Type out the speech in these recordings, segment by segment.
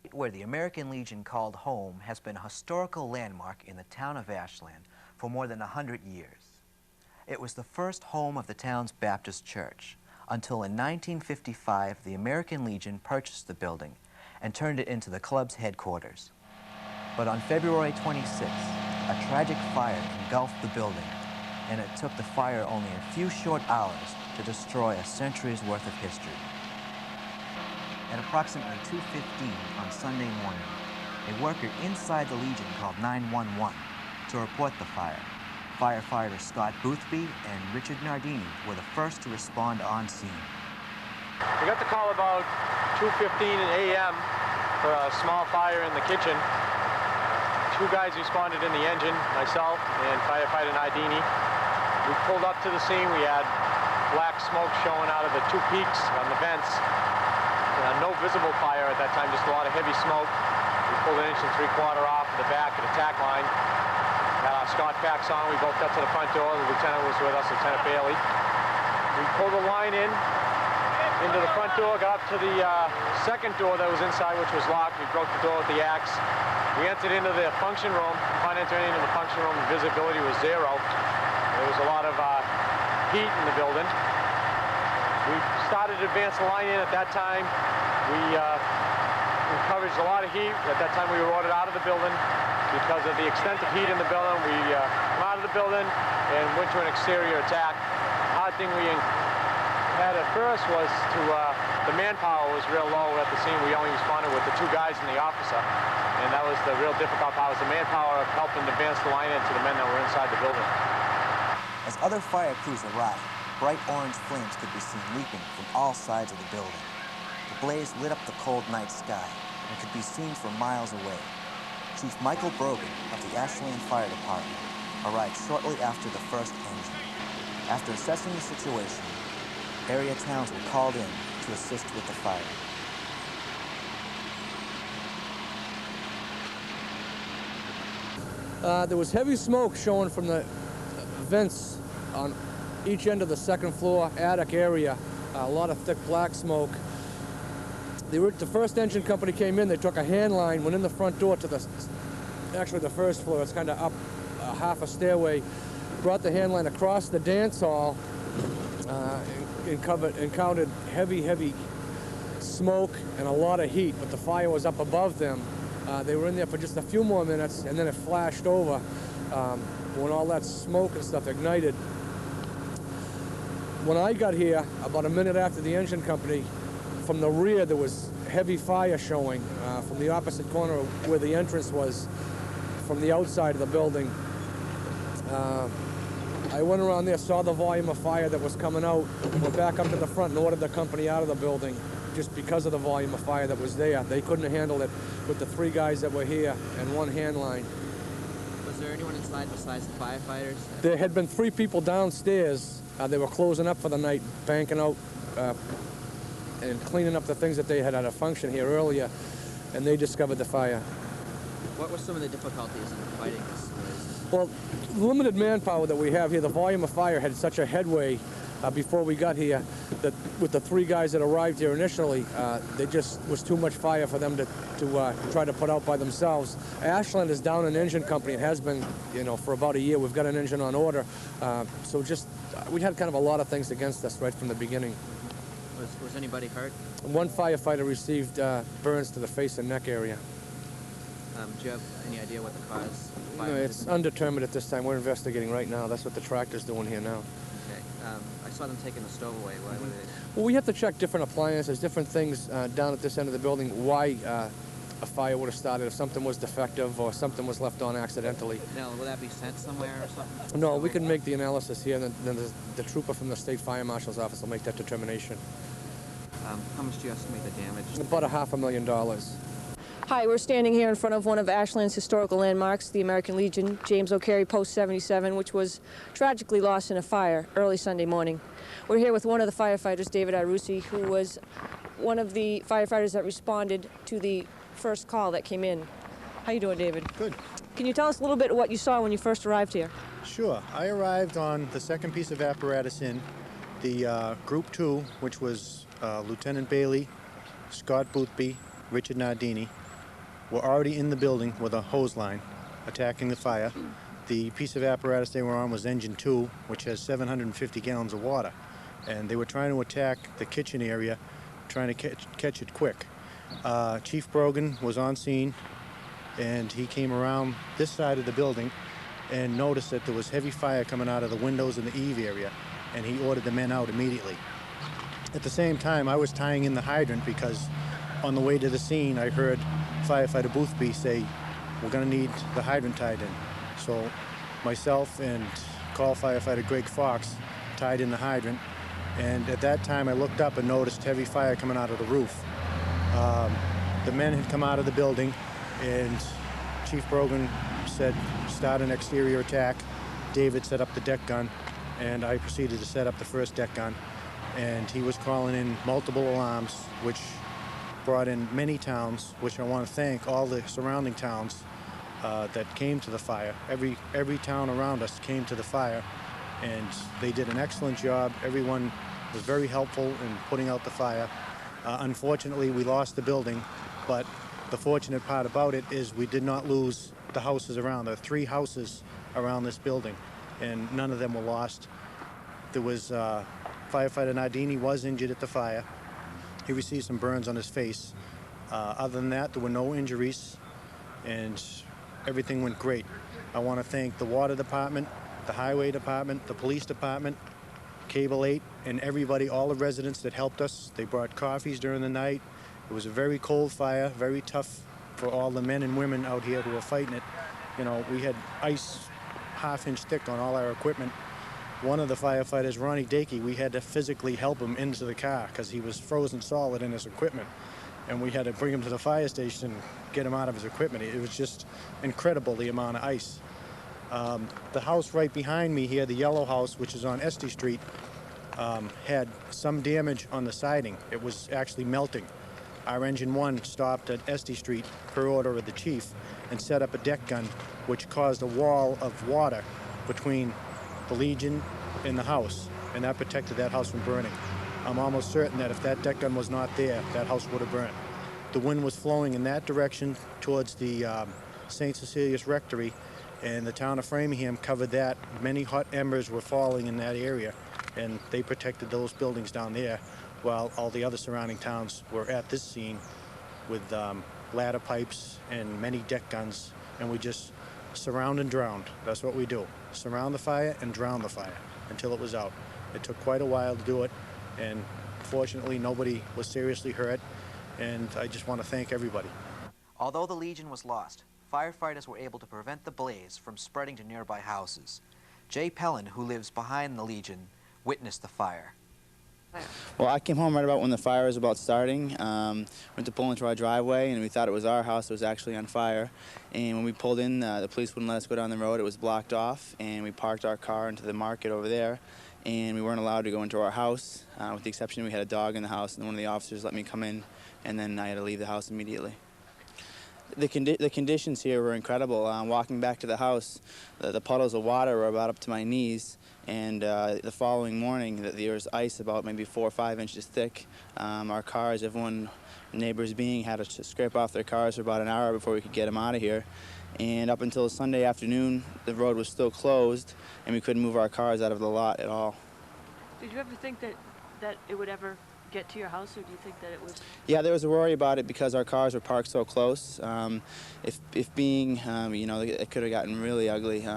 site where the American Legion called home has been a historical landmark in the town of Ashland for more than 100 years. It was the first home of the town's Baptist church until in 1955 the American Legion purchased the building and turned it into the club's headquarters. But on February 26th, a tragic fire engulfed the building, and it took the fire only a few short hours to destroy a century's worth of history. At approximately 2:15 on Sunday morning, a worker inside the Legion called 911 to report the fire. Firefighters Scott Boothby and Richard Nardini were the first to respond on scene. We got the call about 2:15 a.m. for a small fire in the kitchen. Two guys responded in the engine, myself and firefighter Nardini. We pulled up to the scene. We had black smoke showing out of the two peaks on the vents. No visible fire at that time, just a lot of heavy smoke. We pulled 1 3/4 off the back of the tack line. Had our Scott packs on. We both got to the front door. The lieutenant was with us, Lieutenant Bailey. We pulled the line into the front door, got up to the second door that was inside, which was locked. We broke the door with the axe. We entered into the function room. Upon entering into the function room, the visibility was 0. There was a lot of heat in the building. We started to advance the line in at that time. We encouraged a lot of heat. At that time, we were ordered out of the building because of the extent of heat in the building. We came out of the building and went to an exterior attack. The hard thing we had at first was the manpower was real low at the scene. We only responded with the 2 guys and the officer. And that was the real difficult part, was the manpower of helping advance the line in to the men that were inside the building. As other fire crews arrived, bright orange flames could be seen leaping from all sides of the building. The blaze lit up the cold night sky and could be seen for miles away. Chief Michael Brogan of the Ashland Fire Department arrived shortly after the first engine. After assessing the situation, area towns were called in to assist with the fire. There was heavy smoke showing from the vents on each end of the second floor attic area, a lot of thick black smoke. The first engine company came in, they took a hand line, went in the front door to the first floor. It's kind of up half a stairway, brought the hand line across the dance hall, encountered heavy smoke and a lot of heat, but the fire was up above them. They were in there for just a few more minutes, and then it flashed over when all that smoke and stuff ignited. When I got here, about a minute after the engine company, from the rear there was heavy fire showing from the opposite corner where the entrance was, from the outside of the building. I went around there, saw the volume of fire that was coming out, went back up to the front and ordered the company out of the building just because of the volume of fire that was there. They couldn't have handled it with the 3 guys that were here and 1 hand line. Was there anyone inside besides the firefighters? There had been 3 people downstairs. They were closing up for the night, banking out and cleaning up the things that they had at a function here earlier, and they discovered the fire. What were some of the difficulties in fighting this blaze? Well, limited manpower that we have here, the volume of fire had such a headway before we got here that with the 3 guys that arrived here initially, there just was too much fire for them to try to put out by themselves. Ashland is down an engine company. It has been, for about a year. We've got an engine on order. So we had kind of a lot of things against us right from the beginning. Was anybody hurt? 1 firefighter received burns to the face and neck area. Do you have any idea what the cause? No, it's undetermined at this time. We're investigating right now. That's what the tractor's doing here now. Okay. I saw them taking the stove away. Why were they? Well, we have to check different appliances, different things down at this end of the building, why a fire would have started, if something was defective or something was left on accidentally. Now, will that be sent somewhere or something? No, we can make the analysis here, and then the trooper from the State Fire Marshal's office will make that determination. How much do you estimate the damage? About $500,000. Hi, we're standing here in front of one of Ashland's historical landmarks, the American Legion, James O'Carey Post 77, which was tragically lost in a fire early Sunday morning. We're here with one of the firefighters, David Irucci, who was one of the firefighters that responded to the first call that came in. How you doing, David? Good. Can you tell us a little bit what you saw when you first arrived here? Sure. I arrived on the second piece of apparatus in, the Group 2, which was Lieutenant Bailey, Scott Boothby, Richard Nardini, were already in the building with a hose line attacking the fire. The piece of apparatus they were on was engine 2, which has 750 gallons of water. And they were trying to attack the kitchen area, trying to catch it quick. Chief Brogan was on scene, and he came around this side of the building and noticed that there was heavy fire coming out of the windows in the eave area, and he ordered the men out immediately. At the same time, I was tying in the hydrant because on the way to the scene, I heard firefighter Boothby say, "We're going to need the hydrant tied in." So myself and call firefighter Greg Fox tied in the hydrant, and at that time I looked up and noticed heavy fire coming out of the roof. The men had come out of the building, and Chief Brogan said, "Start an exterior attack." David set up the deck gun, and I proceeded to set up the first deck gun. And he was calling in multiple alarms, which brought in many towns, which I want to thank all the surrounding towns that came to the fire. Every town around us came to the fire, and they did an excellent job. Everyone was very helpful in putting out the fire. Unfortunately, we lost the building, but the fortunate part about it is we did not lose the houses around. There are 3 houses around this building, and none of them were lost. There was firefighter Nardini was injured at the fire. He received some burns on his face. Other than that, there were no injuries, and everything went great. I want to thank the water department, the highway department, the police department, Cable 8, and everybody, all the residents that helped us. They brought coffees during the night. It was a very cold fire, very tough for all the men and women out here who were fighting it. You know, we had ice half-inch thick on all our equipment. One of the firefighters, Ronnie Dakey, we had to physically help him into the car because he was frozen solid in his equipment. And we had to bring him to the fire station and get him out of his equipment. It was just incredible, the amount of ice. The house right behind me here, the yellow house, which is on Estee Street, had some damage on the siding. It was actually melting. Our engine 1 stopped at Estee Street per order of the chief and set up a deck gun, which caused a wall of water between the Legion and the house, and that protected that house from burning. I'm almost certain that if that deck gun was not there, that house would have burned. The wind was flowing in that direction towards the St. Cecilia's Rectory, and the town of Framingham covered that. Many hot embers were falling in that area, and they protected those buildings down there, while all the other surrounding towns were at this scene with ladder pipes and many deck guns, and we just surround and drown. That's what we do. Surround the fire and drown the fire until it was out. It took quite a while to do it, and fortunately nobody was seriously hurt, and I just want to thank everybody. Although the Legion was lost, firefighters were able to prevent the blaze from spreading to nearby houses. Jay Pellin, who lives behind the Legion, witnessed the fire. Well, I came home right about when the fire was about starting. Went to pull into our driveway, and we thought it was our house that was actually on fire. And when we pulled in, the police wouldn't let us go down the road. It was blocked off, and we parked our car into the market over there, and we weren't allowed to go into our house, with the exception we had a dog in the house, and one of the officers let me come in, and then I had to leave the house immediately. The conditions here were incredible. Walking back to the house, the puddles of water were about up to my knees, and the following morning there was ice about maybe 4 or 5 inches thick. Our cars, everyone, neighbors being, had to scrape off their cars for about an hour before we could get them out of here. And up until Sunday afternoon, the road was still closed, and we couldn't move our cars out of the lot at all. Did you ever think that it would ever get to your house, or do you think that it was? Yeah, there was a worry about it because our cars were parked so close. If being, you know, it could have gotten really ugly.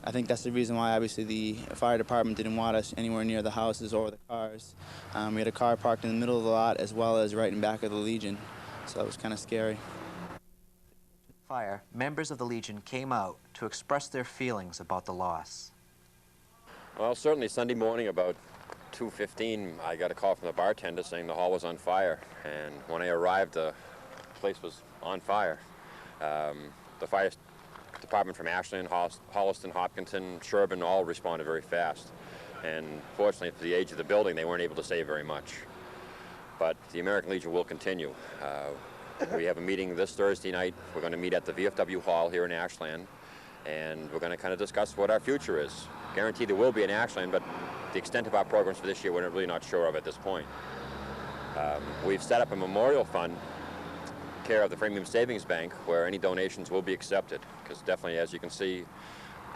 I think that's the reason why, obviously, the fire department didn't want us anywhere near the houses or the cars. We had a car parked in the middle of the lot as well as right in back of the Legion, so that was kind of scary. Fire, members of the Legion came out to express their feelings about the loss. Well, certainly Sunday morning about 2:15, I got a call from the bartender saying the hall was on fire, and when I arrived, the place was on fire. The fire department from Ashland, Holliston, Hopkinton, Sherburne all responded very fast, and fortunately for the age of the building, they weren't able to save very much. But the American Legion will continue. We have a meeting this Thursday night. We're going to meet at the VFW Hall here in Ashland, and we're going to kind of discuss what our future is. Guaranteed there will be an Ashland, but the extent of our programs for this year we're really not sure of at this point. We've set up a memorial fund care of the Freemium Savings Bank, where any donations will be accepted. Because definitely, as you can see,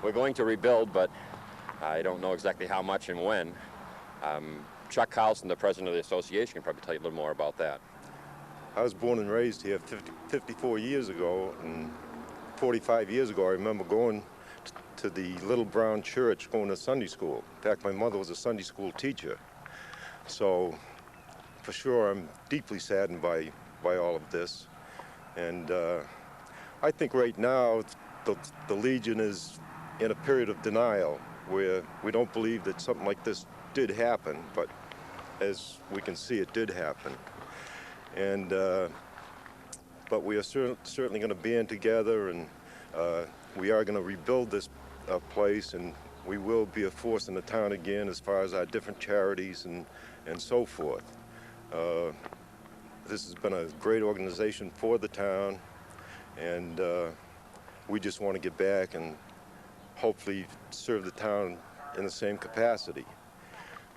we're going to rebuild, but I don't know exactly how much and when. Chuck Carlson, the president of the association, can probably tell you a little more about that. I was born and raised here 54 years ago, and 45 years ago I remember going to the little brown church, going to Sunday school. In fact, my mother was a Sunday school teacher. So for sure I'm deeply saddened by all of this. And I think right now the Legion is in a period of denial where we don't believe that something like this did happen, but as we can see, it did happen. And but we are certainly going to band together, and we are going to rebuild this place, and we will be a force in the town again as far as our different charities and so forth. This has been a great organization for the town, and we just want to get back and hopefully serve the town in the same capacity.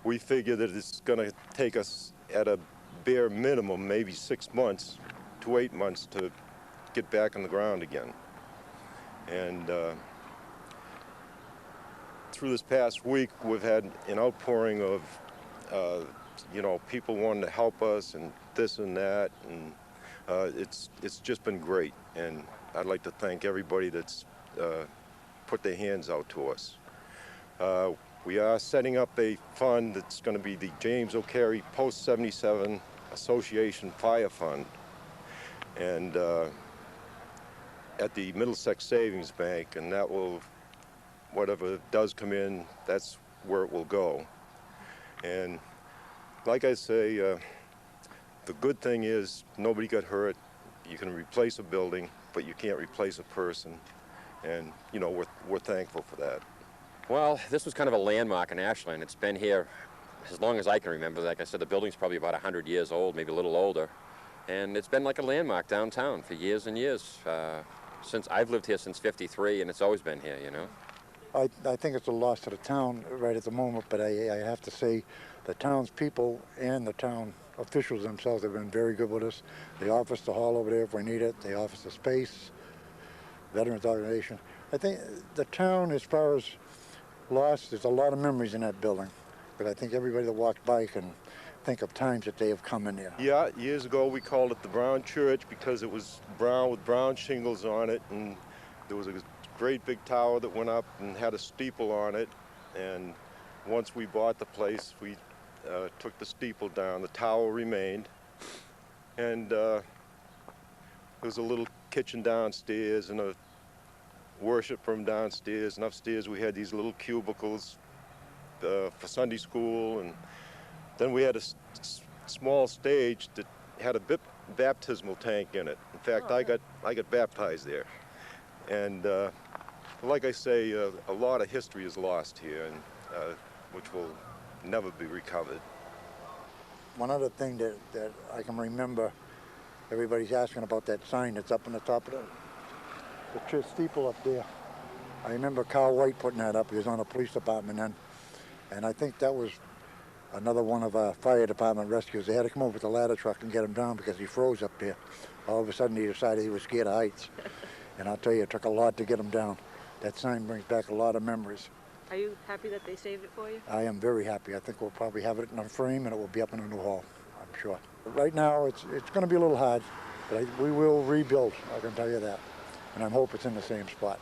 We figure that it's going to take us at a bare minimum maybe 6 months to 8 months to get back on the ground again. And through this past week we've had an outpouring of you know, people wanting to help us and this and that, and it's just been great, and I'd like to thank everybody that's put their hands out to us. We are setting up a fund that's going to be the James O'Carey Post-77 Association Fire Fund, and at the Middlesex Savings Bank, and that will, whatever does come in, that's where it will go. And like I say, the good thing is nobody got hurt. You can replace a building, but you can't replace a person, and you know, we're thankful for that. Well, this was kind of a landmark in Ashland. It's been here as long as I can remember. Like I said, the building's probably about 100 years old, maybe a little older. And it's been like a landmark downtown for years and years. Since I've lived here since '53, and it's always been here, you know. I think it's a loss to the town right at the moment, but I have to say the townspeople and the town officials themselves have been very good with us. They offer us the hall over there if we need it. They offer us the space, Veterans Organization. I think the town, as far as lost, there's a lot of memories in that building, but I think everybody that walks by can think of times that they have come in there. Yeah, years ago we called it the Brown Church because it was brown with brown shingles on it, and there was a great big tower that went up and had a steeple on it, and once we bought the place we took the steeple down. The tower remained, and there was a little kitchen downstairs and a worship room downstairs, and upstairs we had these little cubicles for Sunday school, and then we had a small stage that had a baptismal tank in it. In fact, I got baptized there, and like I say, a lot of history is lost here, and which will never be recovered. One other thing that I can remember, everybody's asking about that sign that's up on the top of the church steeple up there. I remember Carl White putting that up. He was on the police department then, and I think that was another one of our fire department rescues. They had to come over with the ladder truck and get him down because he froze up there. All of a sudden he decided he was scared of heights, and I'll tell you, it took a lot to get him down. That sign brings back a lot of memories. Are you happy that they saved it for you? I am very happy. I think we'll probably have it in a frame, and it will be up in a new hall, I'm sure. But right now it's going to be a little hard, but we will rebuild, I can tell you that. And I hope it's in the same spot.